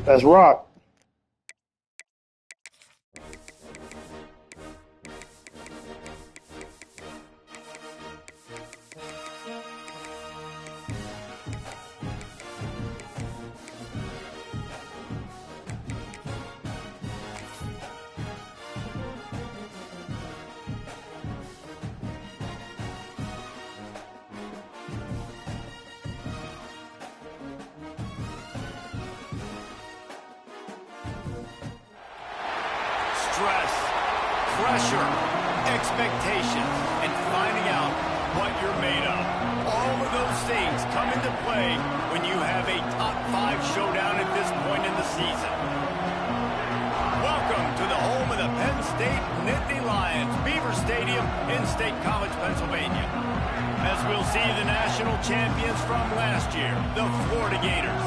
Let's rock. Stress, pressure, expectation, and finding out what you're made of. All of those things come into play when you have a top 5 showdown at this point in the season. Welcome to the home of the Penn State Nittany Lions, Beaver Stadium in State College, Pennsylvania. As we'll see the national champions from last year, the Florida Gators,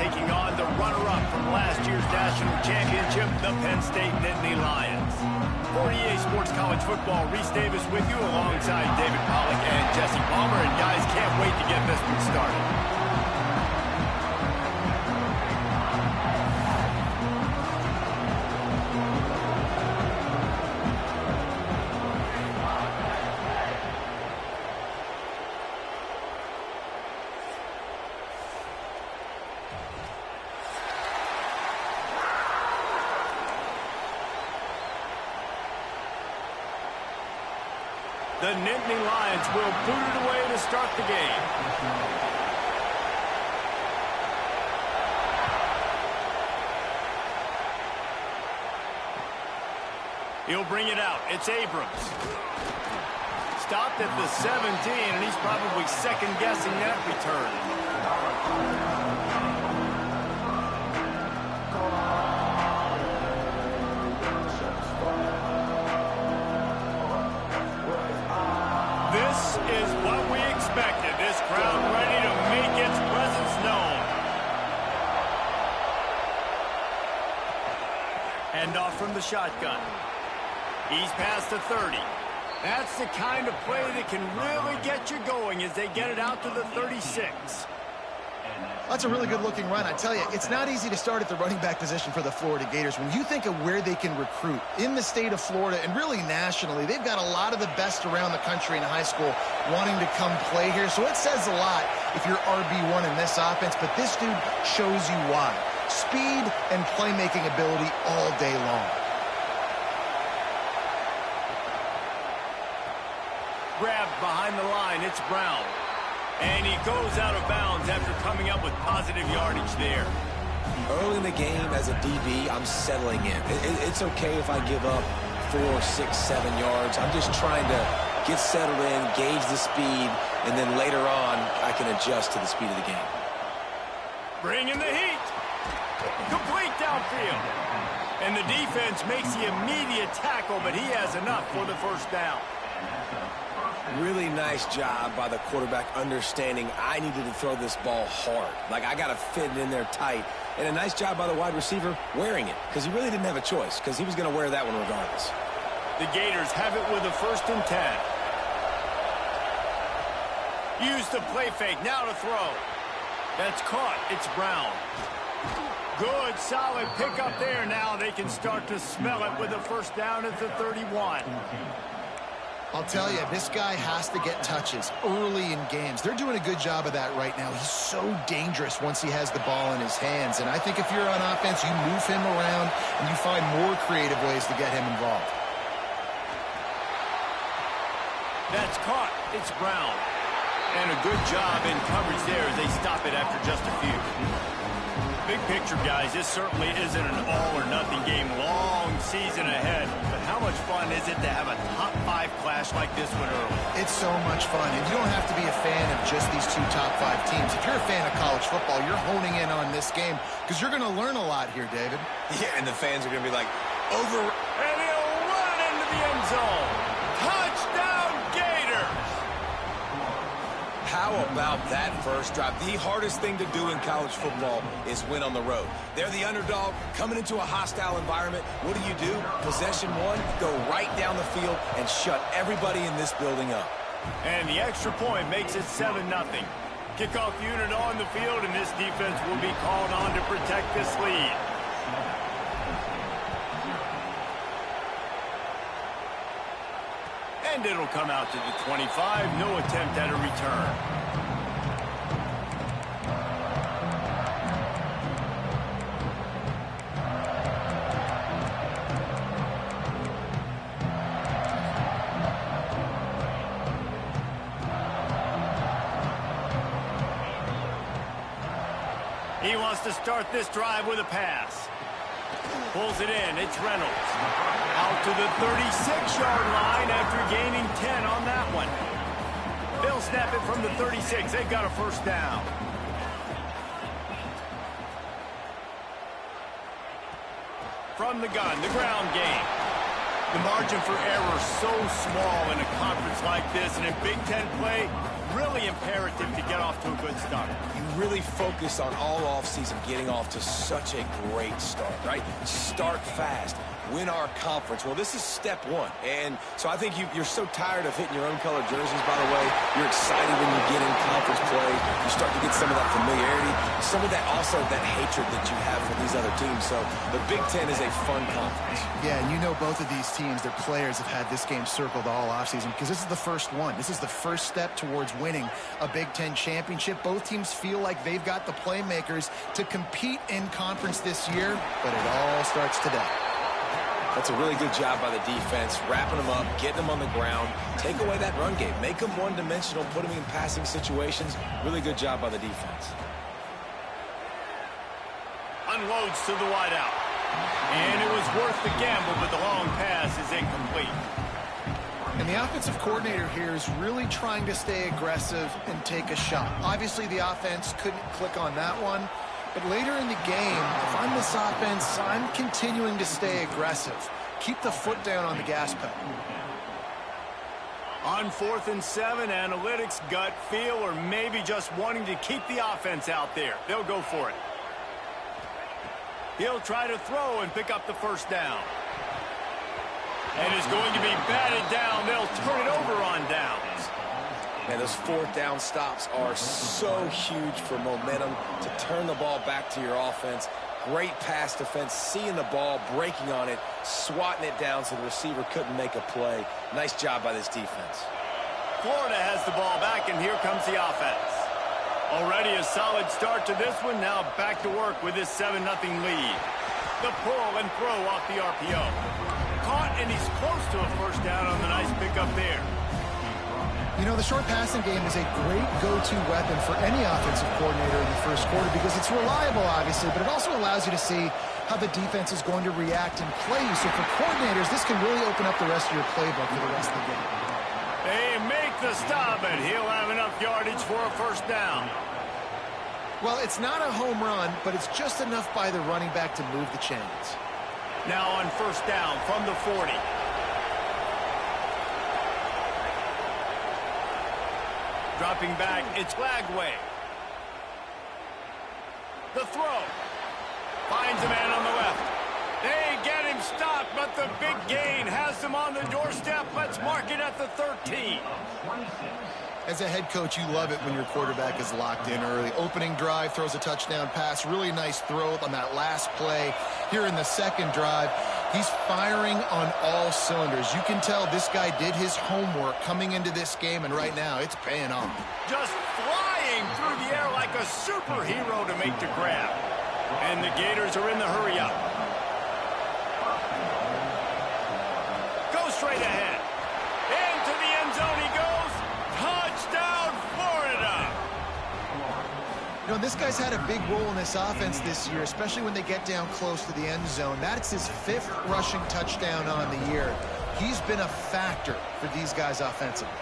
taking on the runner-up from last year's national championship, the Penn State Nittany Lions. For EA Sports College Football, Reese Davis with you alongside David Pollack and Jesse Palmer. And guys, can't wait to get this one started. The Nittany Lions will boot it away to start the game. He'll bring it out. It's Abrams. Stopped at the 17, and he's probably second-guessing that return. This is what we expected. This crowd ready to make its presence known. Hand off from the shotgun. He's past the 30. That's the kind of play that can really get you going as they get it out to the 36. That's a really good-looking run. I tell you, it's not easy to start at the running back position for the Florida Gators. When you think of where they can recruit in the state of Florida and really nationally, they've got a lot of the best around the country in high school wanting to come play here. So it says a lot if you're RB1 in this offense, but this dude shows you why. Speed and playmaking ability all day long. Grabbed behind the line, it's Brown. And he goes out of bounds after coming up with positive yardage there. Early in the game as a DB, I'm settling in. It's okay if I give up 4, 6, 7 yards. I'm just trying to get settled in, gauge the speed, and then later on, I can adjust to the speed of the game. Bringing the heat. Complete downfield. And the defense makes the immediate tackle, but he has enough for the first down. Really nice job by the quarterback understanding I needed to throw this ball hard. Like, I got to fit it in there tight. And a nice job by the wide receiver wearing it, because he really didn't have a choice, because he was going to wear that one regardless. The Gators have it with a 1st and 10. Use the play fake, now to throw. That's caught, it's Brown. Good, solid pickup there. Now they can start to smell it with a first down at the 31. I'll tell you, this guy has to get touches early in games. They're doing a good job of that right now. He's so dangerous once he has the ball in his hands. And I think if you're on offense, you move him around and you find more creative ways to get him involved. That's caught. It's Brown. And a good job in coverage there as they stop it after just a few. Big picture, guys, this certainly isn't an all-or-nothing game. Long season ahead. But how much fun is it to have a top 5 clash like this one early? It's so much fun. And you don't have to be a fan of just these 2 top 5 teams. If you're a fan of college football, you're honing in on this game because you're going to learn a lot here, David. Yeah, and the fans are going to be like, over. And he'll run into the end zone. Touchdown, Gators! How about that first drive? The hardest thing to do in college football is win on the road. They're the underdog coming into a hostile environment. What do? Possession 1, go right down the field and shut everybody in this building up. And the extra point makes it 7-0. Kickoff unit on the field, and this defense will be called on to protect this lead. And it'll come out to the 25. No attempt at a return. He wants to start this drive with a pass. Pulls it in. It's Reynolds. Out to the 36-yard line after gaining 10 on that one. They'll snap it from the 36. They've got a first down. From the gun, the ground game. The margin for error so small in a conference like this, and in Big Ten play, really imperative to get off to a good start. You really focus on all offseason getting off to such a great start, right? Start fast. Win our conference. Well, this is step one. And so I think you're so tired of hitting your own color jerseys, by the way. You're excited when you get in conference play. You start to get some of that familiarity, some of that also that hatred that you have for these other teams. So the Big Ten is a fun conference. Yeah, and you know both of these teams, their players have had this game circled all offseason because this is the first one. This is the first step towards winning a Big Ten championship. Both teams feel like they've got the playmakers to compete in conference this year, but it all starts today. That's a really good job by the defense, wrapping them up, getting them on the ground, take away that run game, make them one-dimensional, put them in passing situations. Really good job by the defense. Unloads to the wideout. And it was worth the gamble, but the long pass is incomplete. And the offensive coordinator here is really trying to stay aggressive and take a shot. Obviously, the offense couldn't click on that one. But later in the game, if I'm this offense, I'm continuing to stay aggressive. Keep the foot down on the gas pedal. On 4th and 7, analytics, gut feel, or maybe just wanting to keep the offense out there. They'll go for it. He'll try to throw and pick up the first down. And is going to be batted down. They'll turn it over on downs. Man, those 4th down stops are so huge for momentum to turn the ball back to your offense. Great pass defense, seeing the ball, breaking on it, swatting it down so the receiver couldn't make a play. Nice job by this defense. Florida has the ball back, and here comes the offense. Already a solid start to this one. Now back to work with this 7-0 lead. The pull and throw off the RPO. Caught, and he's close to a first down on the nice pickup there. You know, the short passing game is a great go-to weapon for any offensive coordinator in the first quarter because it's reliable, obviously, but it also allows you to see how the defense is going to react and play you. So for coordinators, this can really open up the rest of your playbook for the rest of the game. They make the stop, and he'll have enough yardage for a first down. Well, it's not a home run, but it's just enough by the running back to move the chains. Now on first down from the 40. Dropping back, it's Lagway. The throw. Finds a man on the left. They get him stopped, but the big gain has them on the doorstep. Let's mark it at the 13. As a head coach, you love it when your quarterback is locked in early. Opening drive, throws a touchdown pass. Really nice throw on that last play. Here in the second drive, he's firing on all cylinders. You can tell this guy did his homework coming into this game, and right now it's paying off. Just flying through the air like a superhero to make the grab. And the Gators are in the hurry up. Go straight ahead. Into the end zone he goes. Touchdown, Florida! You know, this guy's had a big role in this offense this year, especially when they get down close to the end zone. That's his 5th rushing touchdown on the year. He's been a factor for these guys offensively.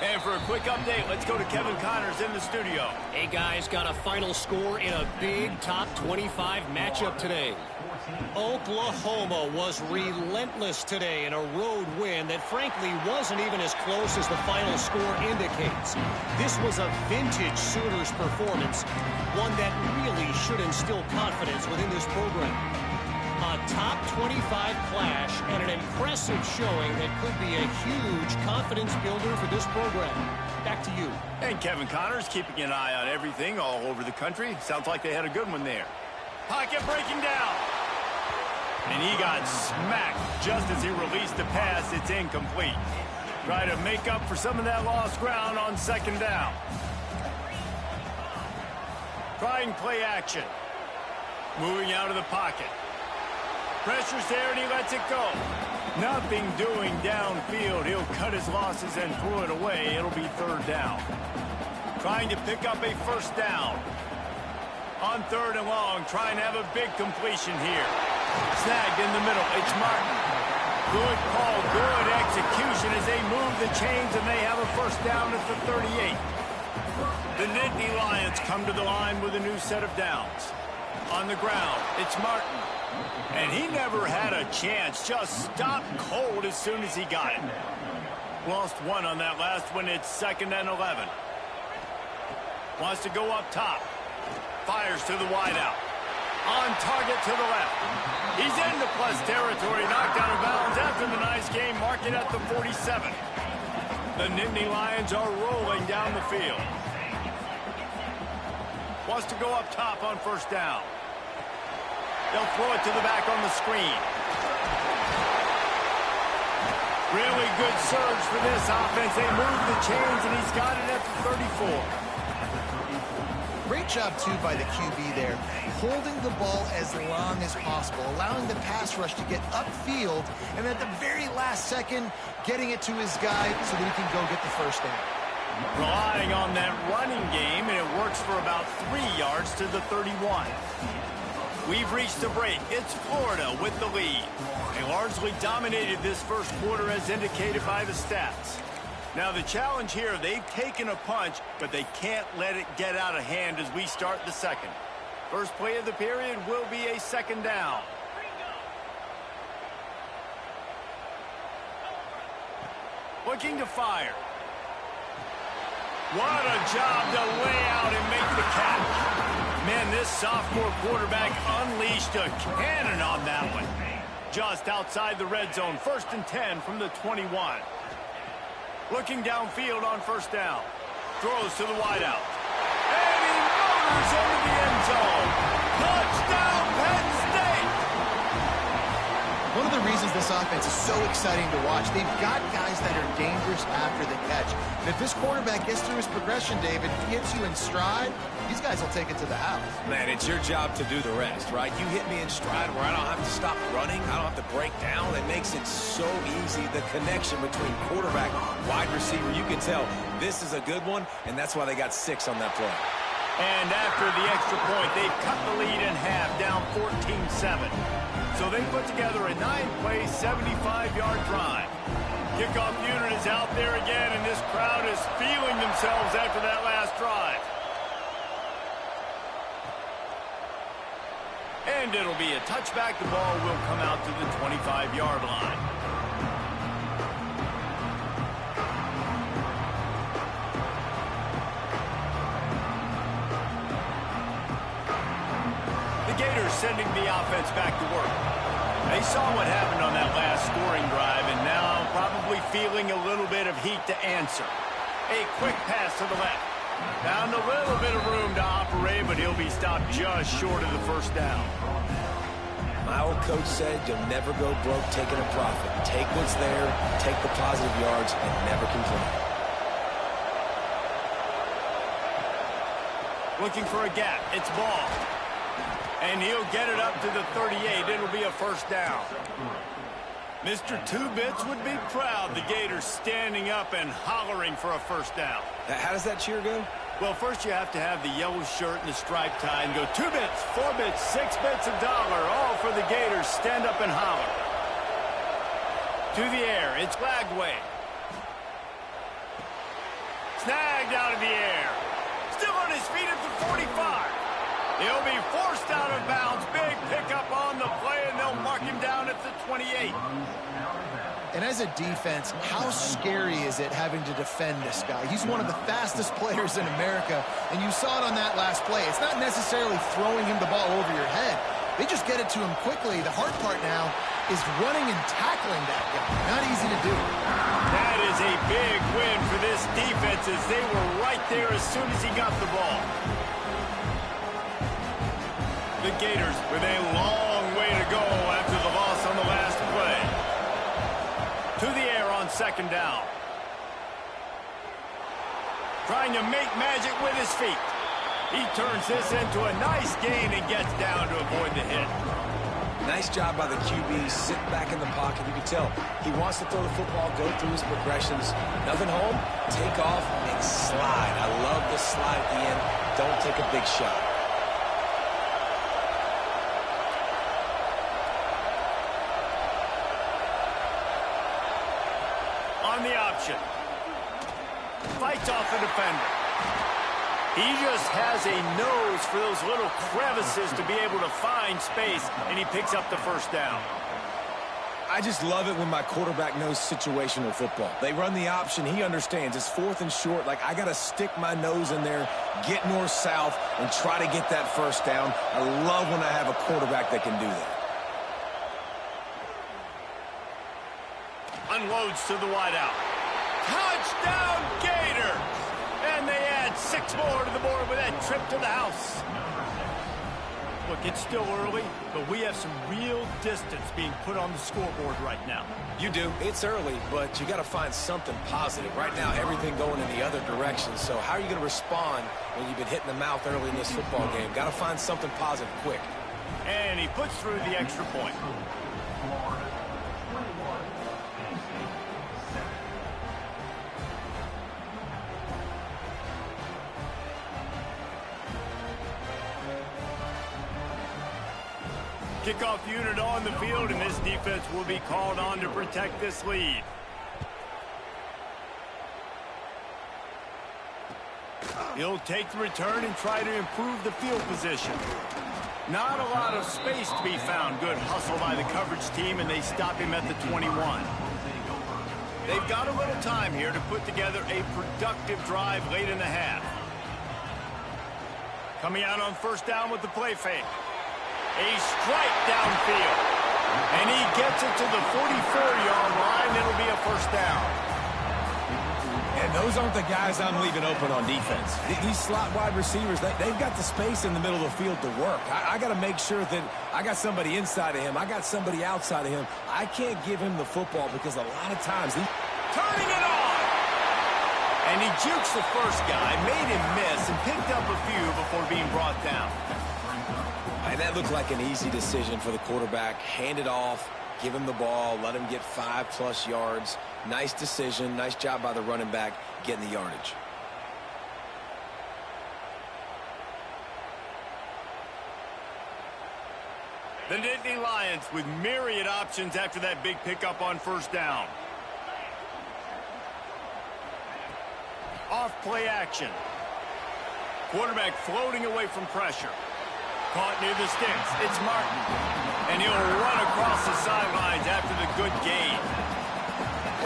And for a quick update, let's go to Kevin Connors in the studio. Hey, guys, got a final score in a big top 25 matchup today. Oklahoma was relentless today in a road win that frankly wasn't even as close as the final score indicates. This was a vintage Sooners performance, one that really should instill confidence within this program. A top 25 clash and an impressive showing that could be a huge confidence builder for this program. back to you. And Kevin Connors keeping an eye on everything all over the country. Sounds like they had a good one there. Pocket breaking down. And he got smacked just as he released the pass. It's incomplete. Try to make up for some of that lost ground on second down. Trying play action. Moving out of the pocket. Pressure's there and he lets it go. Nothing doing downfield. He'll cut his losses and throw it away. It'll be third down. Trying to pick up a first down. On third and long, trying to have a big completion here. Snagged in the middle. It's Martin. Good call, good execution as they move the chains and they have a first down at the 38. The Nittany Lions come to the line with a new set of downs. On the ground, it's Martin. And he never had a chance. Just stopped cold as soon as he got it. Lost one on that last one. It's 2nd and 11. Wants to go up top. Fires to the wideout. On target to the left. He's into plus territory. Knocked out of bounds after the nice game. Mark it at the 47. The Nittany Lions are rolling down the field. Wants to go up top on first down. They'll throw it to the back on the screen. Really good surge for this offense. They move the chains, and he's got it at the 34. Great job, too, by the QB there, holding the ball as long as possible, allowing the pass rush to get upfield, and at the very last second, getting it to his guy so that he can go get the first down. Relying on that running game, and it works for about 3 yards to the 31. We've reached the break. It's Florida with the lead. They largely dominated this first quarter as indicated by the stats. Now the challenge here, they've taken a punch, but they can't let it get out of hand as we start the second. First play of the period will be a second down. Looking to fire. What a job to lay out and make the catch. Man, this sophomore quarterback unleashed a cannon on that one. Just outside the red zone, 1st and 10 from the 21. Looking downfield on first down. Throws to the wideout. And he motors into the end zone. Touchdown, Penn State! One of the reasons this offense is so exciting to watch, they've got guys that are dangerous after the catch. And if this quarterback gets through his progression, David, gets you in stride, these guys will take it to the house. Man, it's your job to do the rest, right? You hit me in stride where I don't have to stop running. I don't have to break down. It makes it so easy. The connection between quarterback, wide receiver, you can tell this is a good one, and that's why they got 6 on that play. And after the extra point, they've cut the lead in half, down 14-7. So they put together a 9-play, 75-yard drive. Kickoff unit is out there again, and this crowd is feeling themselves after that last drive. And it'll be a touchback. The ball will come out to the 25-yard line. The Gators sending the offense back to work. They saw what happened on that last scoring drive, and now probably feeling a little bit of heat to answer. A quick pass to the left. Found a little bit of room to operate, but he'll be stopped just short of the first down. My old coach said you'll never go broke taking a profit. Take what's there, take the positive yards, and never complain. Looking for a gap. It's Ball. And he'll get it up to the 38. It'll be a first down. Mr. Two-Bits would be proud. The Gators standing up and hollering for a first down. How does that cheer go? Well, first you have to have the yellow shirt and the striped tie and go 2 bits, 4 bits, 6 bits, $1, all for the Gators. Stand up and holler. To the air, it's Lagway. Snagged out of the air. Still on his feet at the 45. He'll be forced out of bounds. Big pickup on the play, and they'll mark him down at the 28. And as a defense, how scary is it having to defend this guy? He's one of the fastest players in America, and you saw it on that last play. It's not necessarily throwing him the ball over your head. They just get it to him quickly. The hard part now is running and tackling that guy. Not easy to do. That That is a big win for this defense as they were right there as soon as he got the ball. The Gators with a long way to go after the loss on the last play. To the air on second down. Trying to make magic with his feet. He turns this into a nice gain and gets down to avoid the hit. Nice job by the QB, sit back in the pocket. You can tell he wants to throw the football, go through his progressions. Nothing home, take off, and slide. I love the slide at the end. Don't take a big shot. On the option. Fights off the defender. He just has a nose for those little crevices to be able to find space, and he picks up the first down. I just love it when my quarterback knows situational football. They run the option. He understands. It's 4th and short. Like, I got to stick my nose in there, get north-south, and try to get that first down. I love when I have a quarterback that can do that. Unloads to the wideout. Touchdown, Gator! And they add 6 more to the board with that trip to the house. Look, it's still early, but we have some real distance being put on the scoreboard right now. You do. It's early, but you got to find something positive. Right now, everything going in the other direction. So how are you going to respond when you've been hit in the mouth early in this football game? Got to find something positive quick. And he puts through the extra point. Kickoff unit on the field, and this defense will be called on to protect this lead. He'll take the return and try to improve the field position. Not a lot of space to be found. Good hustle by the coverage team, and they stop him at the 21. They've got a little time here to put together a productive drive late in the half. Coming out on first down with the play fake. A strike downfield. And he gets it to the 44-yard line. It'll be a first down. And those aren't the guys I'm leaving open on defense. These slot wide receivers, they've got the space in the middle of the field to work. I got to make sure that I got somebody inside of him. I got somebody outside of him. I can't give him the football because a lot of times he's turning it on. And he jukes the first guy, made him miss, and picked up a few before being brought down. And that looked like an easy decision for the quarterback. Hand it off, give him the ball, let him get 5+ yards. Nice decision. Nice job by the running back getting the yardage. The Nittany Lions with myriad options after that big pickup on first down. Off play action. Quarterback floating away from pressure. Caught near the sticks. It's Martin. And he'll run across the sidelines after the good gain.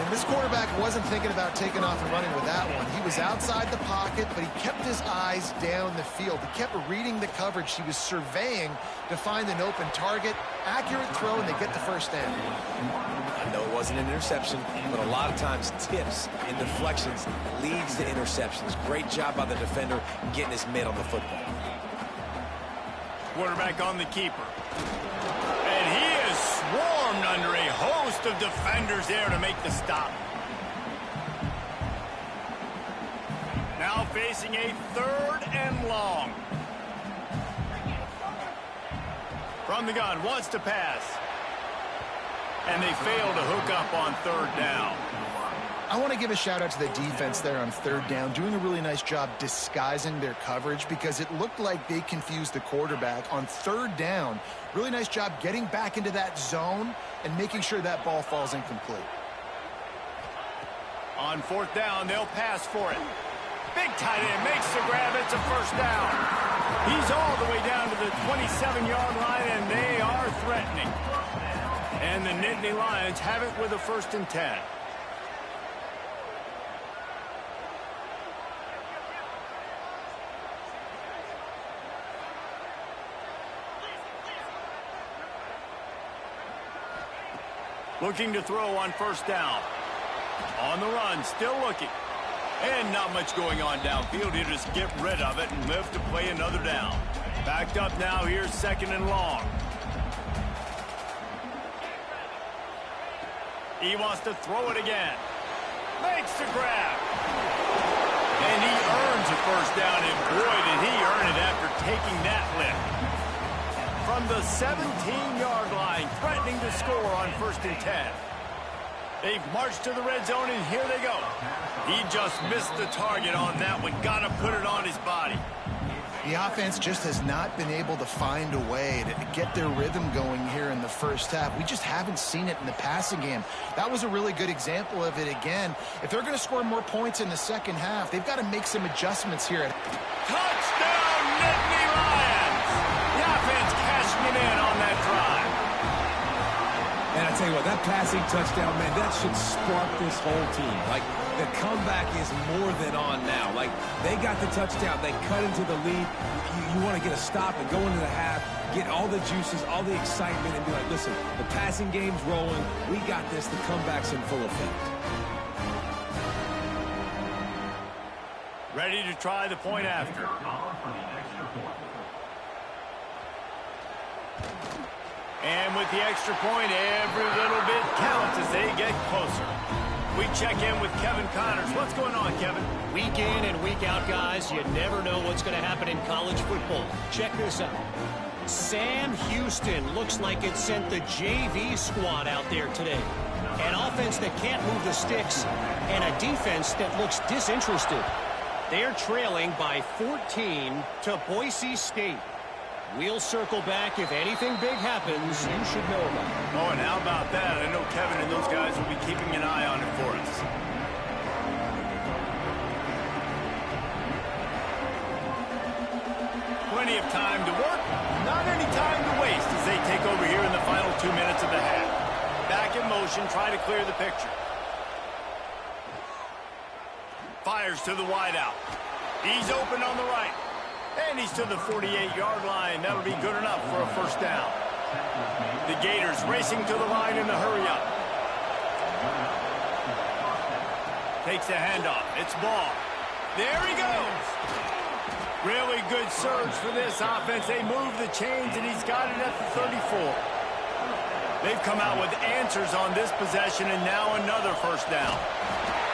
And this quarterback wasn't thinking about taking off and running with that one. He was outside the pocket, but he kept his eyes down the field. He kept reading the coverage. He was surveying to find an open target. Accurate throw, and they get the first down. I know it wasn't an interception, but a lot of times tips and deflections leads to interceptions. Great job by the defender getting his mitt on the football. Quarterback on the keeper. And he is swarmed under a host of defenders there to make the stop. Now facing a 3rd and long. From the gun, wants to pass. And they fail to hook up on 3rd down. I want to give a shout out to the defense there on 3rd down, doing a really nice job disguising their coverage because it looked like they confused the quarterback on 3rd down. Really nice job getting back into that zone and making sure that ball falls incomplete. On 4th down, they'll pass for it. Big tight end makes the grab. It's a first down. He's all the way down to the 27-yard line, and they are threatening. And the Nittany Lions have it with a 1st and 10. Looking to throw on 1st down. On the run, still looking. And not much going on downfield. He'll just get rid of it and live to play another down. Backed up now. Here's 2nd and long. He wants to throw it again. Makes the grab. And he earns a first down. And boy, did he earn it after taking that lift. From the 17-yard line, threatening to score on 1st and 10. They've marched to the red zone, and here they go. He just missed the target on that one. Got to put it on his body. The offense just has not been able to find a way to get their rhythm going here in the first half. We just haven't seen it in the passing game. That was a really good example of it again. If they're going to score more points in the second half, they've got to make some adjustments here. Touchdown, Nittany Lions! The offense cashing it in on that drive. And I tell you what, that passing touchdown, man, that should spark this whole team. Like, the comeback is more than on now. Like, they got the touchdown. They cut into the lead. You want to get a stop and go into the half, get all the juices, all the excitement, and be like, listen, the passing game's rolling. We got this. The comeback's in full effect. Ready to try the point after. And with the extra point, every little bit counts as they get closer. We check in with Kevin Connors. What's going on, Kevin? Week in and week out, guys, you never know what's going to happen in college football. Check this out. Sam Houston looks like it sent the JV squad out there today. An offense that can't move the sticks and a defense that looks disinterested. They're trailing by 14 to Boise State. We'll circle back. If anything big happens, you should know about it. Oh, and how about that? I know Kevin and those guys will be keeping an eye on it for us. Plenty of time to work, not any time to waste as they take over here in the final 2 minutes of the half. Back in motion, try to clear the picture. Fires to the wideout. He's open on the right. And he's to the 48-yard line. That'll be good enough for a first down. The Gators racing to the line in the hurry-up. Takes the handoff. It's ball. There he goes. Really good surge for this offense. They move the chains, and he's got it at the 34. They've come out with answers on this possession, and now another first down.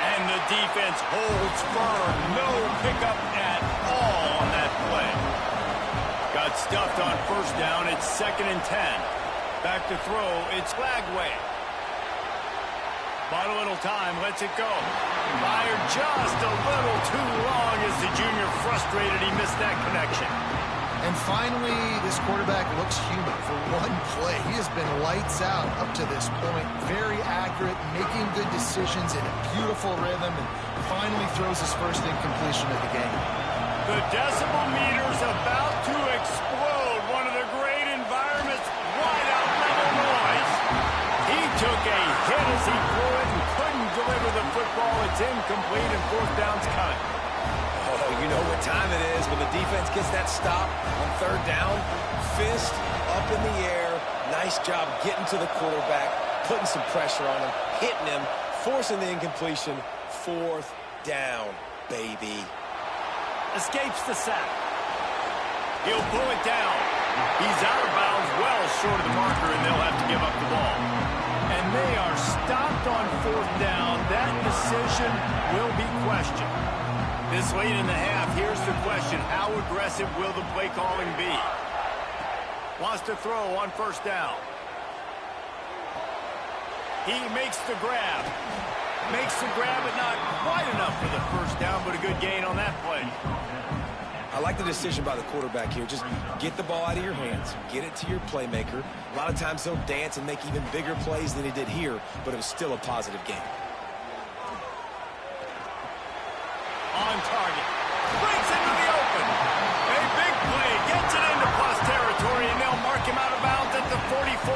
And the defense holds firm. No pickup at all on that play. Got stuffed on first down. It's 2nd and 10. Back to throw. It's Flagway. Bought a little time. Lets it go. Fired just a little too long as the junior frustrated. He missed that connection. And finally, this quarterback looks human for one play. He has been lights out up to this point. Very accurate, making good decisions in a beautiful rhythm, and finally throws his first incompletion of the game. The decibel meter's about to explode. One of the great environments, wide out level noise. He took a hit as he threw it and couldn't deliver the football. It's incomplete and 4th down's cut. Oh, you know what time it is when the defense gets that stop on 3rd down. Fist up in the air. Nice job getting to the quarterback, putting some pressure on him, hitting him, forcing the incompletion. 4th down, baby. Escapes the sack. He'll pull it down. He's out of bounds, well short of the marker, and they'll have to give up the ball. And they are stopped on 4th down. That decision will be questioned. This late in the half, here's the question. How aggressive will the play calling be? Wants to throw on 1st down. He makes the grab. Makes the grab, but not quite enough for the first down, but a good gain on that play. I like the decision by the quarterback here. Just get the ball out of your hands, get it to your playmaker. A lot of times he'll dance and make even bigger plays than he did here, but it was still a positive game. On target. Breaks into the open. A big play. Gets it into plus territory, and they'll mark him out of bounds at the 44.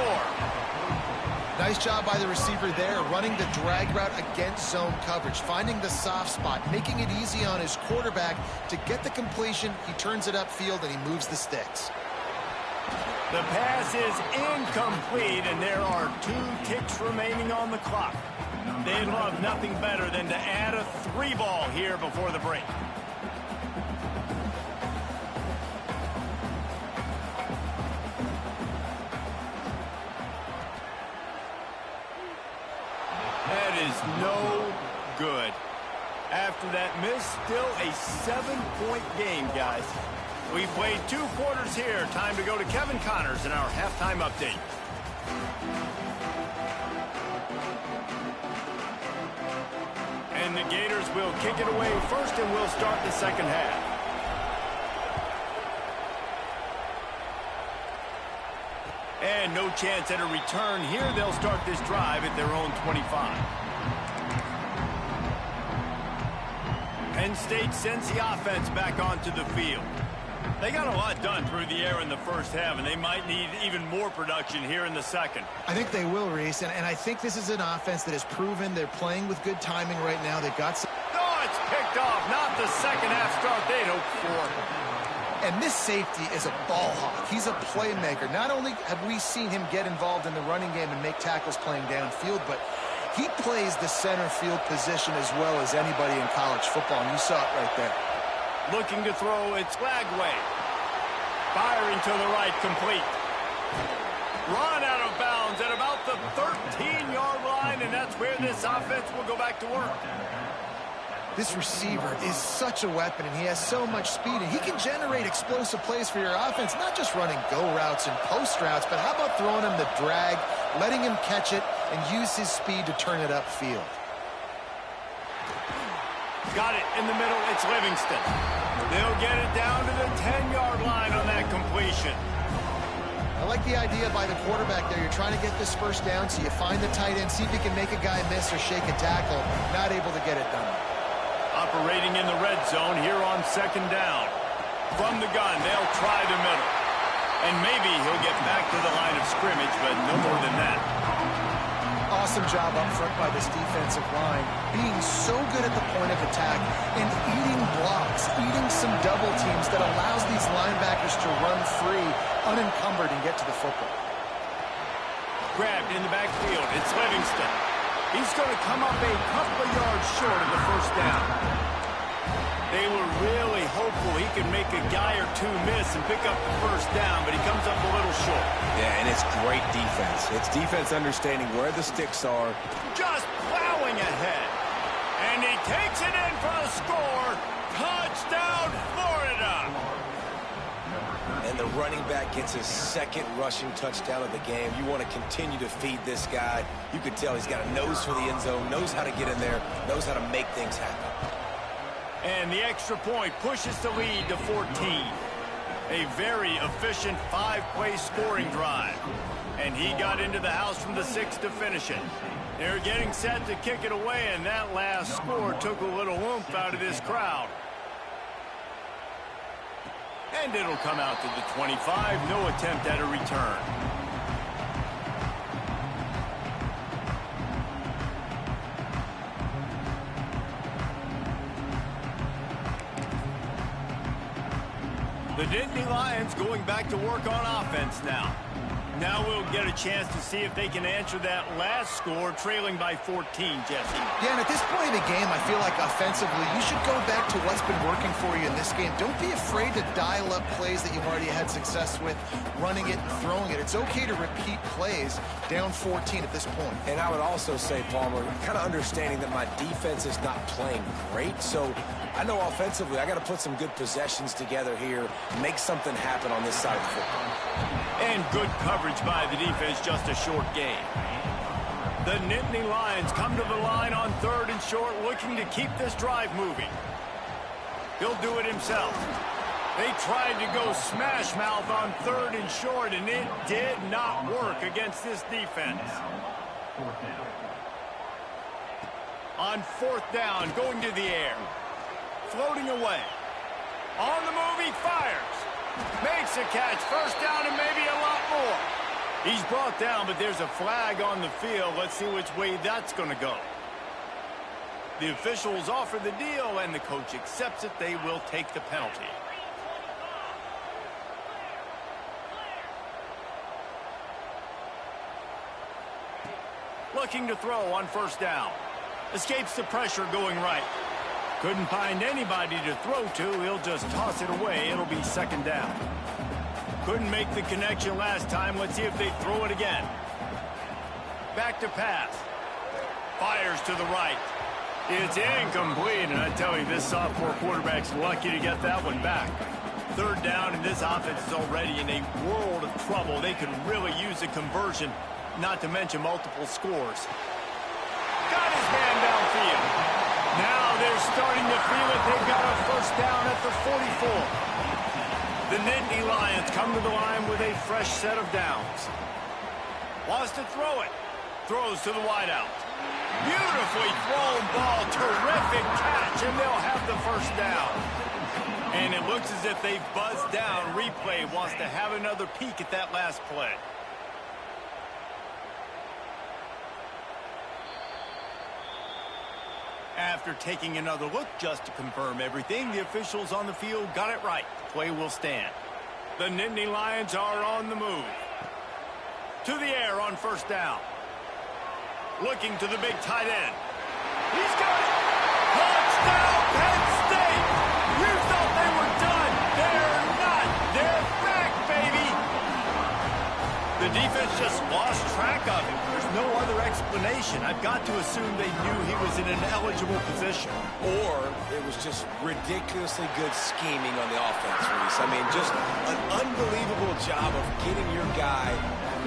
Nice job by the receiver there, running the drag route against zone coverage, finding the soft spot, making it easy on his quarterback to get the completion. He turns it upfield, and he moves the sticks. The pass is incomplete, and there are 2 ticks remaining on the clock. They'd love nothing better than to add a 3-ball here before the break. That is no good. After that miss, still a 7-point game, guys. We played 2 quarters here. Time to go to Kevin Connors in our halftime update. And the Gators will kick it away first, and we'll start the second half. And no chance at a return here. They'll start this drive at their own 25. Penn State sends the offense back onto the field. They got a lot done through the air in the first half, and they might need even more production here in the second. I think they will, Reese, and I think this is an offense that has proven they're playing with good timing right now. They've got some... Oh, it's picked off. Not the second half start they'd hoped for. And this safety is a ball hawk. He's a playmaker. Not only have we seen him get involved in the running game and make tackles playing downfield, but he plays the center field position as well as anybody in college football, and you saw it right there. Looking to throw, it's Flagway. Firing to the right, complete. Run out of bounds at about the 13-yard line, and that's where this offense will go back to work. This receiver is such a weapon, and he has so much speed, and he can generate explosive plays for your offense, not just running go routes and post routes, but how about throwing him the drag, letting him catch it, and use his speed to turn it upfield. Got it in the middle. It's Livingston. They'll get it down to the 10-yard line on that completion. I like the idea by the quarterback there. You're trying to get this first down, so you find the tight end, see if he can make a guy miss or shake a tackle. Not able to get it done. Operating in the red zone here on second down. From the gun, they'll try the middle. And maybe he'll get back to the line of scrimmage, but no more than that. Awesome job up front by this defensive line, being so good at the point of attack and eating blocks, eating some double teams that allows these linebackers to run free, unencumbered, and get to the football. Grabbed in the backfield. It's Livingston. He's going to come up a couple of yards short of the first down. They were really hopeful he could make a guy or two miss and pick up the first down, but he comes up a little short. Yeah, and it's great defense. It's defense understanding where the sticks are. Just plowing ahead. And he takes it in for the score. Touchdown, Florida! And the running back gets his second rushing touchdown of the game. You want to continue to feed this guy. You can tell he's got a nose for the end zone, knows how to get in there, knows how to make things happen. And the extra point pushes the lead to 14. A very efficient 5-play scoring drive. And he got into the house from the 6 to finish it. They're getting set to kick it away, and that last score took a little oomph out of this crowd. And it'll come out to the 25. No attempt at a return. The Nittany Lions going back to work on offense now. Now we'll get a chance to see if they can answer that last score, trailing by 14, Jesse. Yeah, and at this point in the game, I feel like offensively, you should go back to what's been working for you in this game. Don't be afraid to dial up plays that you've already had success with, running it and throwing it. It's okay to repeat plays down 14 at this point. And I would also say, Palmer, kind of understanding that my defense is not playing great, so I know offensively I got to put some good possessions together here, make something happen on this side of the football. And good coverage by the defense, just a short gain. The Nittany Lions come to the line on 3rd and short, looking to keep this drive moving. He'll do it himself. They tried to go smash mouth on 3rd and short, and it did not work against this defense. On 4th down, going to the air. Floating away. On the move, he fires. Makes a catch. First down and maybe a lot more. He's brought down, but there's a flag on the field. Let's see which way that's going to go. The officials offer the deal, and the coach accepts it. They will take the penalty. Looking to throw on first down. Escapes the pressure going right. Couldn't find anybody to throw to. He'll just toss it away. It'll be second down. Couldn't make the connection last time. Let's see if they throw it again. Back to pass. Fires to the right. It's incomplete, and I tell you, this sophomore quarterback's lucky to get that one back. Third down, and this offense is already in a world of trouble. They could really use a conversion, not to mention multiple scores. Got his man downfield. Now they're starting to feel it. They've got a first down at the 44. The Nittany Lions come to the line with a fresh set of downs. Wants to throw it. Throws to the wideout. Beautifully thrown ball. Terrific catch, and they'll have the first down. And it looks as if they've buzzed down. Replay wants to have another peek at that last play. After taking another look just to confirm everything, the officials on the field got it right. Play will stand. The Nittany Lions are on the move. To the air on first down. Looking to the big tight end. He's got it! Touchdown, Penn State! You thought they were done. They're not. They're back, baby! The defense just lost track of him. There's no other explanation. I've got to assume they knew he was in an eligible position. Or it was just ridiculously good scheming on the offense, Reese. I mean, just an unbelievable job of getting your guy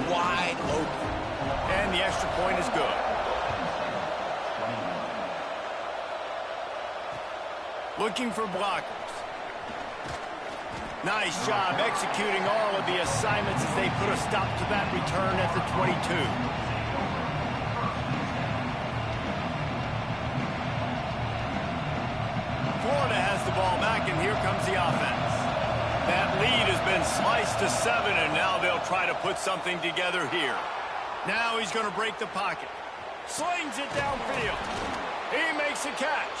wide open. And the extra point is good. Looking for blockers. Nice job executing all of the assignments as they put a stop to that return at the 22. Florida has the ball back, and here comes the offense. That lead has been sliced to 7, and now they'll try to put something together here. Now he's going to break the pocket. Slings it downfield. He makes a catch.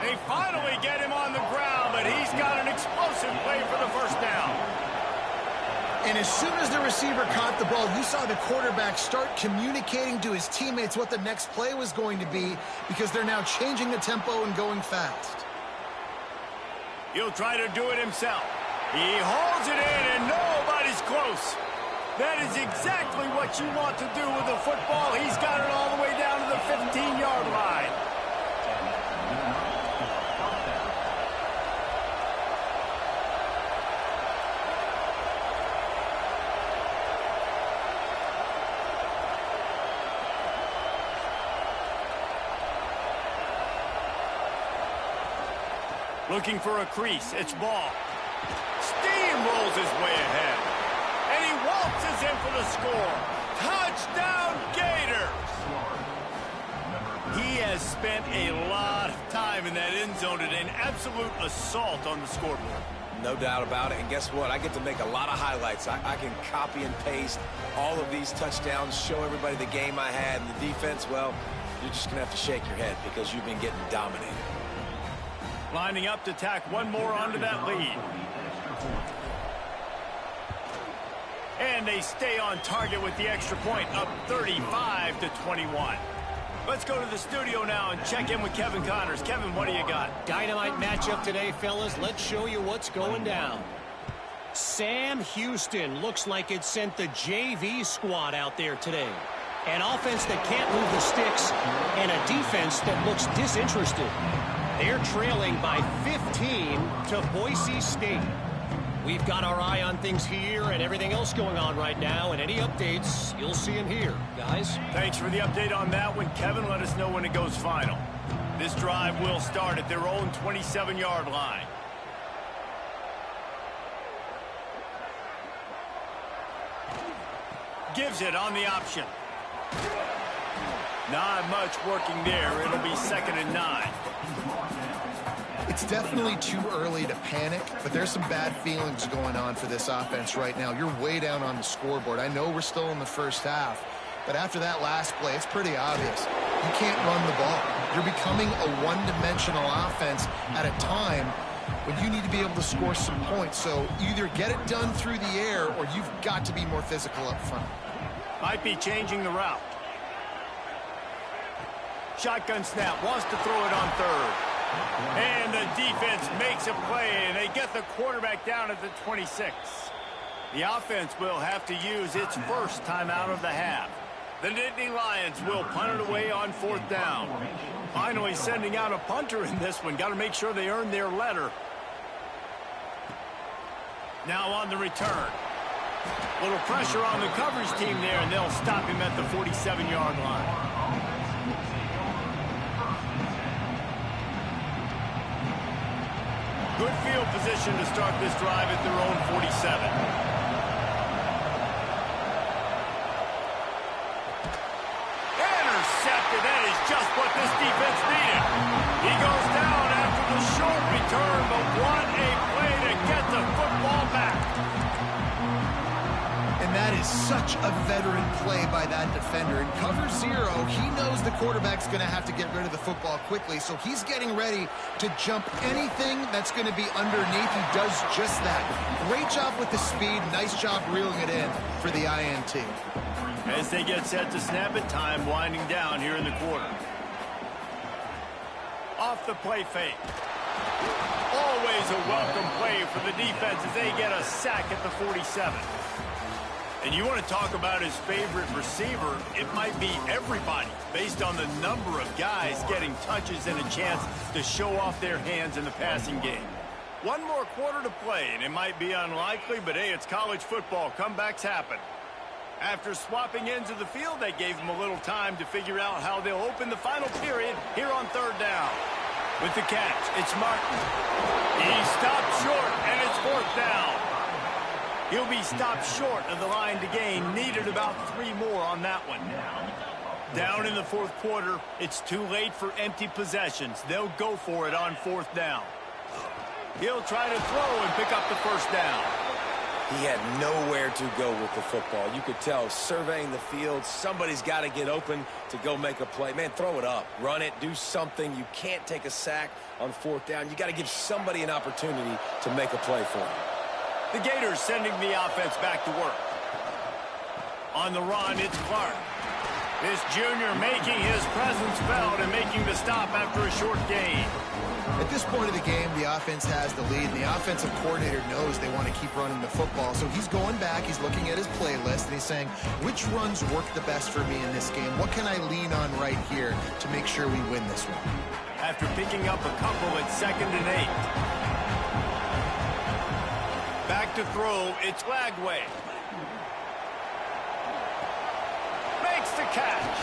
They finally get him on the ground, but he's got an explosive play for the first down. And as soon as the receiver caught the ball, you saw the quarterback start communicating to his teammates what the next play was going to be, because they're now changing the tempo and going fast. He'll try to do it himself. He hauls it in, and nobody's close. That is exactly what you want to do with the football. He's got it all the way down to the 15-yard line. Looking for a crease. It's ball. Steamrolls his way ahead. And he waltzes in for the score. Touchdown, Gators! He has spent a lot of time in that end zone and an absolute assault on the scoreboard. No doubt about it. And guess what? I get to make a lot of highlights. I can copy and paste all of these touchdowns, show everybody the game I had. And the defense, well, you're just going to have to shake your head because you've been getting dominated. Lining up to tack one more onto that lead. And they stay on target with the extra point, up 35-21. Let's go to the studio now and check in with Kevin Connors. Kevin, what do you got? Dynamite matchup today, fellas. Let's show you what's going down. Sam Houston looks like it sent the JV squad out there today. An offense that can't move the sticks and a defense that looks disinterested. They're trailing by 15 to Boise State. We've got our eye on things here and everything else going on right now, and any updates, you'll see them here, guys. Thanks for the update on that one, Kevin. Let us know when it goes final. This drive will start at their own 27-yard line. Gives it on the option. Not much working there. It'll be 2nd and 9. It's definitely too early to panic, but there's some bad feelings going on for this offense right now. You're way down on the scoreboard. I know we're still in the first half, but after that last play, it's pretty obvious. You can't run the ball. You're becoming a one-dimensional offense at a time when you need to be able to score some points. So either get it done through the air or you've got to be more physical up front. Might be changing the route. Shotgun snap, wants to throw it on third. And the defense makes a play, and they get the quarterback down at the 26. The offense will have to use its first timeout of the half. The Nittany Lions will punt it away on 4th down. Finally sending out a punter in this one. Got to make sure they earn their letter. Now on the return. Little pressure on the coverage team there, and they'll stop him at the 47-yard line. Good field position to start this drive at their own 47. Intercepted. That is just what this defense needed. He goes down after the short return, but what a play to get the football back. And that is such a veteran play by that defender. In cover 0, he knows the quarterback's going to have to get rid of the football quickly, so he's getting ready to jump anything that's going to be underneath. He does just that. Great job with the speed. Nice job reeling it in for the INT. As they get set to snap it, time winding down here in the quarter. Off the play fake. Always a welcome play for the defense as they get a sack at the 47. And you want to talk about his favorite receiver, it might be everybody, based on the number of guys getting touches and a chance to show off their hands in the passing game. One more quarter to play, and it might be unlikely, but hey, it's college football. Comebacks happen. After swapping ends of the field, they gave him a little time to figure out how they'll open the final period here on 3rd down. With the catch, it's Martin. He stopped short, and it's 4th down. He'll be stopped short of the line to gain. Needed about 3 more on that one. Down in the 4th quarter, it's too late for empty possessions. They'll go for it on 4th down. He'll try to throw and pick up the 1st down. He had nowhere to go with the football. You could tell, surveying the field, somebody's got to get open to go make a play. Man, throw it up. Run it. Do something. You can't take a sack on 4th down. You got to give somebody an opportunity to make a play for him. The Gators sending the offense back to work. On the run, it's Clark. This junior making his presence felt and making the stop after a short gain. At this point of the game, the offense has the lead, and the offensive coordinator knows they want to keep running the football. So he's going back, he's looking at his playlist, and he's saying, which runs work the best for me in this game? What can I lean on right here to make sure we win this one? After picking up a couple at 2nd and 8. Back to throw, it's Lagway. Makes the catch.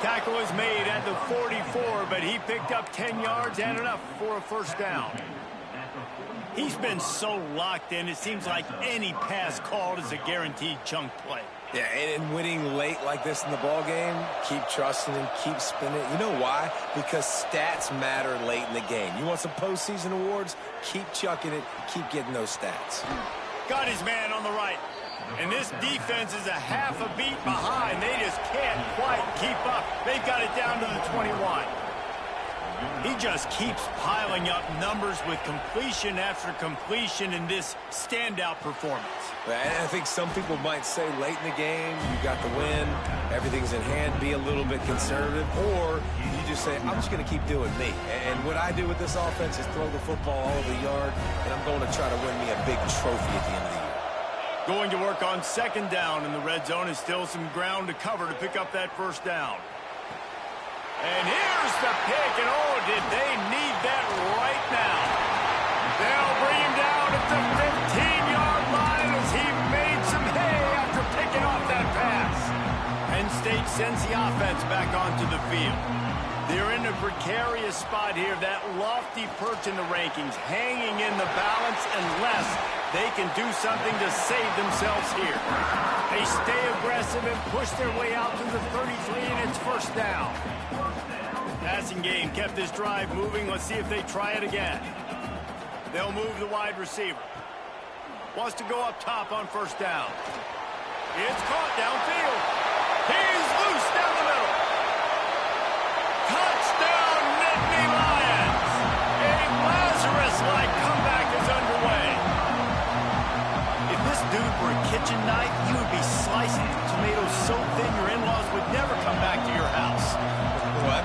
Tackle is made at the 44, but he picked up 10 yards and enough for a 1st down. He's been so locked in, it seems like any pass called is a guaranteed chunk play. Yeah, and winning late like this in the ball game, keep trusting and keep spinning. You know why? Because stats matter late in the game. You want some postseason awards? Keep chucking it. Keep getting those stats. Got his man on the right. And this defense is a half a beat behind. They just can't quite keep up. They've got it down to the 21. He just keeps piling up numbers with completion after completion in this standout performance. And I think some people might say late in the game, you got the win, everything's in hand, be a little bit conservative, or you just say, I'm just going to keep doing me. And what I do with this offense is throw the football all over the yard, and I'm going to try to win me a big trophy at the end of the year. Going to work on 2nd down in the red zone is still some ground to cover to pick up that 1st down. And here's the pick, and oh, did they need that right now. They'll bring him down at the 15-yard line as he made some hay after picking off that pass. Penn State sends the offense back onto the field. They're in a precarious spot here, that lofty perch in the rankings, hanging in the balance unless they can do something to save themselves here. They stay aggressive and push their way out to the 33, and it's 1st down. Passing game kept this drive moving. Let's see if they try it again. They'll move the wide receiver. Wants to go up top on 1st down. It's caught downfield. He's loose down the middle. Touchdown, Nittany Lions! A Lazarus-like comeback is underway. If this dude were a kitchen knife, you would be slicing tomatoes so thin your in-laws would never come back to your house.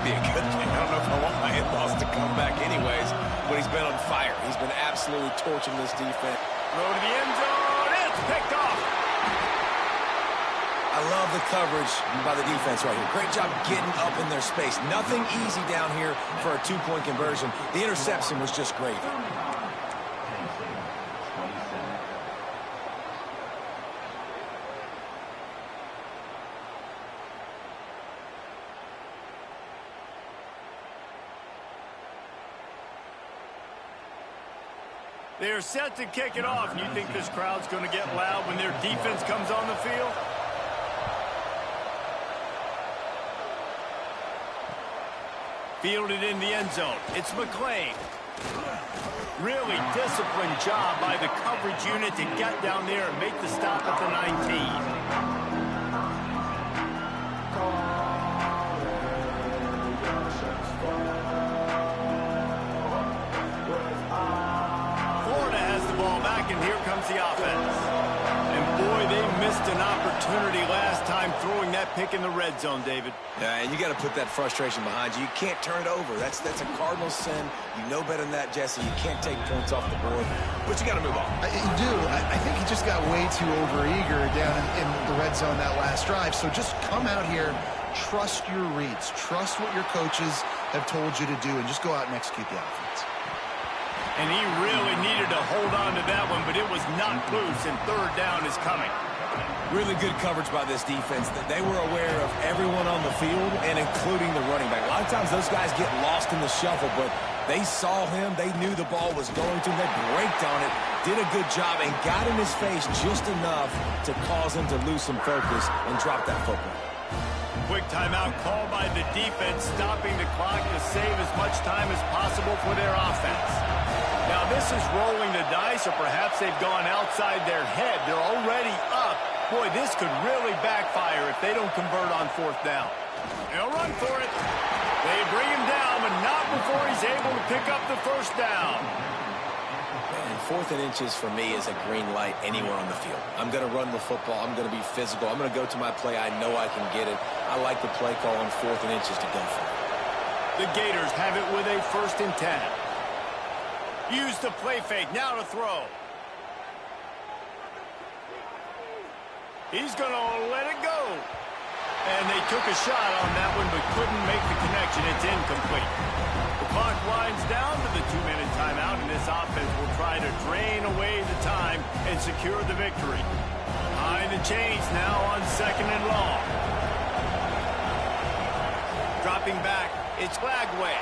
might be a good thing. I don't know if I want my in-laws to come back anyways, but he's been on fire. He's been absolutely torching this defense. Throw to the end zone. It's picked off. I love the coverage by the defense right here. Great job getting up in their space. Nothing easy down here for a two-point conversion. The interception was just great. They're set to kick it off. And you think this crowd's going to get loud when their defense comes on the field? Fielded in the end zone. It's McClain. Really disciplined job by the coverage unit to get down there and make the stop at the 19. And here comes the offense. And boy, they missed an opportunity last time throwing that pick in the red zone, David. Yeah, and you got to put that frustration behind you. You can't turn it over. That's a cardinal sin. You know better than that, Jesse. You can't take points off the board, but you got to move on. You do. I think he just got way too overeager down in the red zone that last drive. So just come out here, trust your reads, trust what your coaches have told you to do, and just go out and execute the offense. And he really needed to hold on to that one, but it was not loose, and third down is coming. Really good coverage by this defense. They were aware of everyone on the field, and including the running back. A lot of times those guys get lost in the shuffle, but they saw him. They knew the ball was going to. They braked on it, did a good job, and got in his face just enough to cause him to lose some focus and drop that football. Quick timeout called by the defense, stopping the clock to save as much time as possible for their offense. Now this is rolling the dice, or perhaps they've gone outside their head. They're already up. Boy, this could really backfire if they don't convert on fourth down. They'll run for it. They bring him down, but not before he's able to pick up the first down. And 4th and inches for me is a green light anywhere on the field. I'm going to run the football. I'm going to be physical. I'm going to go to my play. I know I can get it. I like the play call on 4th and inches to go for it. The Gators have it with a 1st and 10. Use the play fake. Now to throw. He's going to let it go. And they took a shot on that one, but couldn't make the connection. It's incomplete. The clock winds down to the 2-minute timeout, and this offense will try to drain away the time and secure the victory. Behind the chains now on 2nd and long. Dropping back, it's Flagway.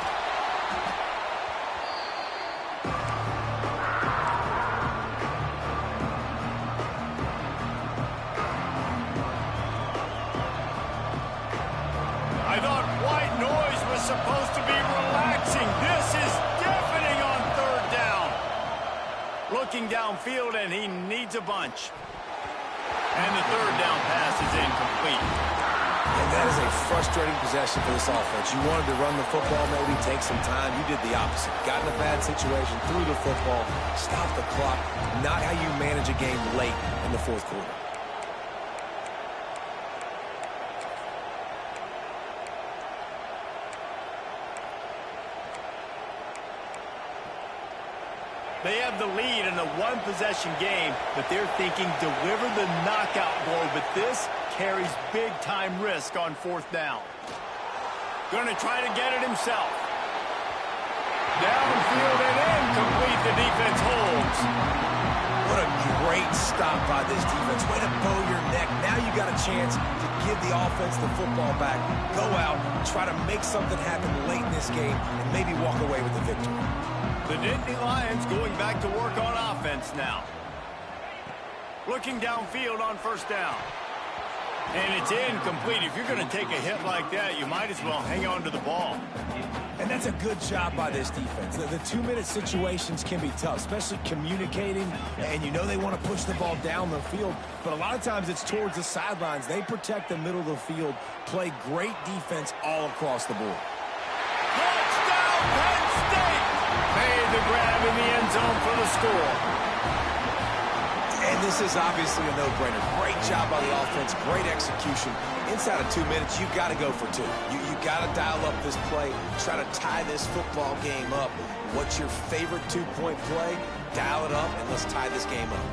I thought white noise was supposed to be relaxing. This is deafening on 3rd down. Looking downfield, and he needs a bunch. And the 3rd down pass is incomplete. And that is a frustrating possession for this offense. You wanted to run the football, maybe take some time. You did the opposite. Got in a bad situation, threw the football, stopped the clock. Not how you manage a game late in the 4th quarter. They have the lead in a one-possession game, but they're thinking deliver the knockout blow, but this carries big-time risk on 4th down. Going to try to get it himself. Downfield and incomplete. The defense holds. What a great stop by this defense. Way to bow your neck. Now you got a chance to give the offense the football back, go out, try to make something happen late in this game, and maybe walk away with the victory. The Nittany Lions going back to work on offense now. Looking downfield on 1st down. And it's incomplete. If you're going to take a hit like that, you might as well hang on to the ball. And that's a good job by this defense. The 2-minute situations can be tough, especially communicating. And you know they want to push the ball down the field, but a lot of times it's towards the sidelines. They protect the middle of the field, play great defense all across the board. Touchdown, Penn State! Made the grab in the end zone for the score. And This is obviously a no-brainer. Great job by the offense, great execution. Inside of 2 minutes, you've got to go for two. You got to dial up this play, try to tie this football game up. What's your favorite two-point play? Dial it up, and let's tie this game up.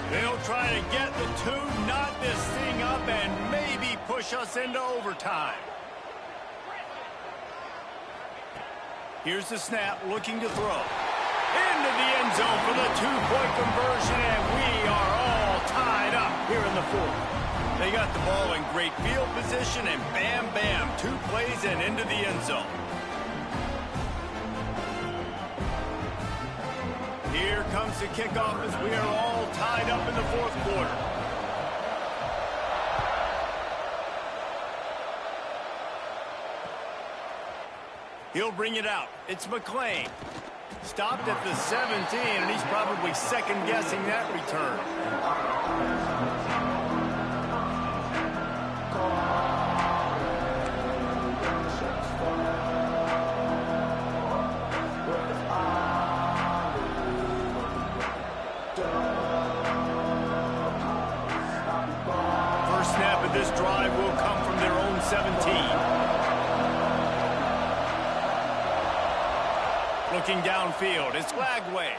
They'll try to get the two, knot this thing up, and maybe push us into overtime. Here's the snap, looking to throw. Into the end zone for the two-point conversion, and we are all tied up here in the fourth. They got the ball in great field position, and bam, bam, 2 plays and into the end zone. Here comes the kickoff as we are all tied up in the fourth quarter. He'll bring it out. It's McClain. Stopped at the 17, and he's probably second-guessing that return. First snap of this drive will come from their own 17. Looking downfield, it's Lagway.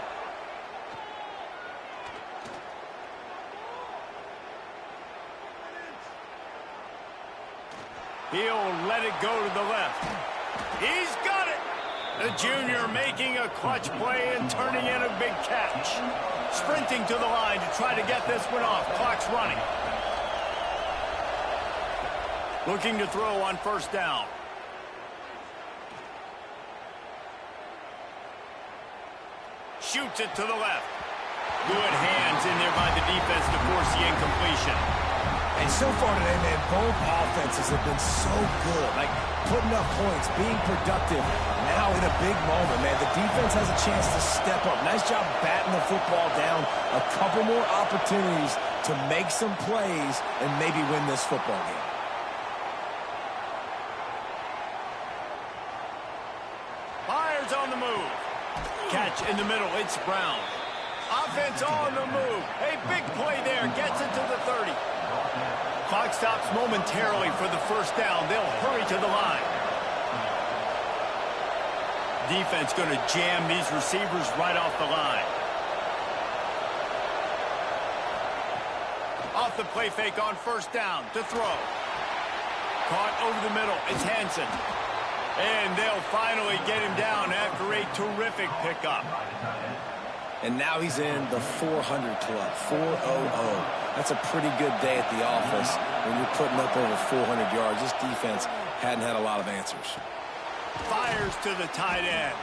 He'll let it go to the left. He's got it! The junior making a clutch play and turning in a big catch. Sprinting to the line to try to get this one off. Clock's running. Looking to throw on first down. Shoots it to the left. Good hands in there by the defense to force the incompletion. And so far today, man, both offenses have been so good. Like, putting up points, being productive. Now in a big moment, man, the defense has a chance to step up. Nice job batting the football down. A couple more opportunities to make some plays and maybe win this football game. Fires on the move. Catch in the middle, it's Brown. Offense on the move. A big play there, gets it to the 30. Clock stops momentarily for the first down. They'll hurry to the line. Defense going to jam these receivers right off the line. Off the play fake on first down to throw. Caught over the middle, it's Hansen. And they'll finally get him down after a terrific pickup. And now he's in the 400 club, 400. That's a pretty good day at the office when you're putting up over 400 yards. This defense hadn't had a lot of answers. Fires to the tight end.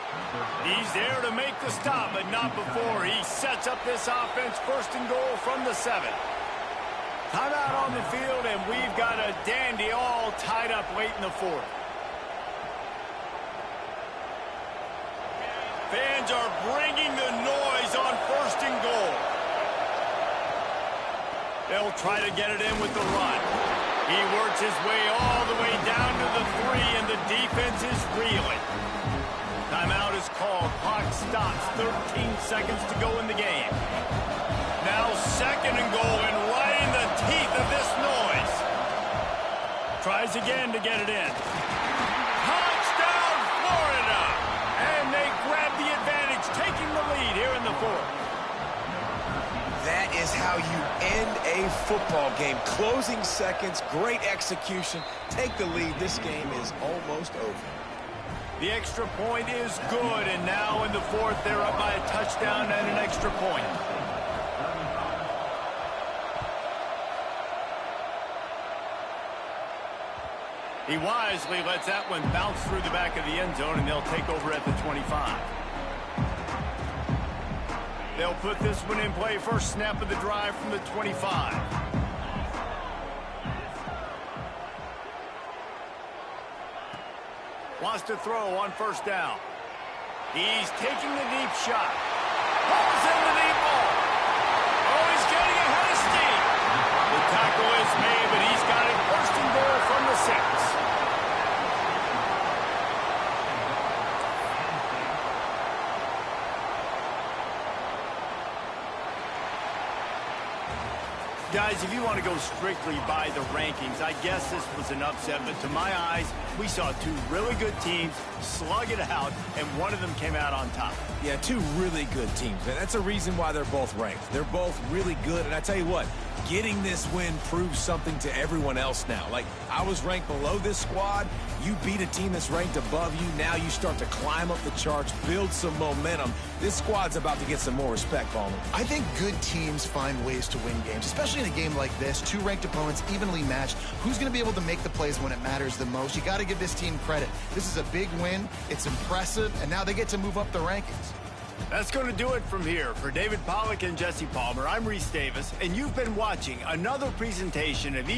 He's there to make the stop, but not before. He sets up this offense first and goal from the 7. Timeout on the field, and we've got a dandy all tied up late in the fourth. Fans are bringing the noise on first and goal. They'll try to get it in with the run. He works his way all the way down to the 3, and the defense is reeling. Timeout is called. Clock stops. 13 seconds to go in the game. Now second and goal, and right in the teeth of this noise. Tries again to get it in. Touchdown, Florida! And they grab the advantage, taking the lead here in the fourth. That is how you end a football game. Closing seconds, great execution. Take the lead. This game is almost over. The extra point is good, and now in the fourth, they're up by a touchdown and an extra point. He wisely lets that one bounce through the back of the end zone, and they'll take over at the 25. They'll put this one in play. First snap of the drive from the 25. Wants to throw on first down. He's taking the deep shot. Pulls in the deep ball. Oh, he's getting ahead of steam. The tackle is made, but he's got it first and goal from the 6. Guys, if you want to go strictly by the rankings, I guess this was an upset, but to my eyes, we saw two really good teams slug it out, and one of them came out on top. Yeah, two really good teams, and that's a reason why they're both ranked. They're both really good, and I tell you what, getting this win proves something to everyone else now. Like, I was ranked below this squad. You beat a team that's ranked above you. Now you start to climb up the charts, build some momentum. This squad's about to get some more respect, Ballman. I think good teams find ways to win games, especially in a game like this. Two ranked opponents evenly matched. Who's going to be able to make the plays when it matters the most? You got to give this team credit. This is a big win. It's impressive, and now they get to move up the rankings. That's going to do it from here. For David Pollack and Jesse Palmer, I'm Reese Davis, and you've been watching another presentation of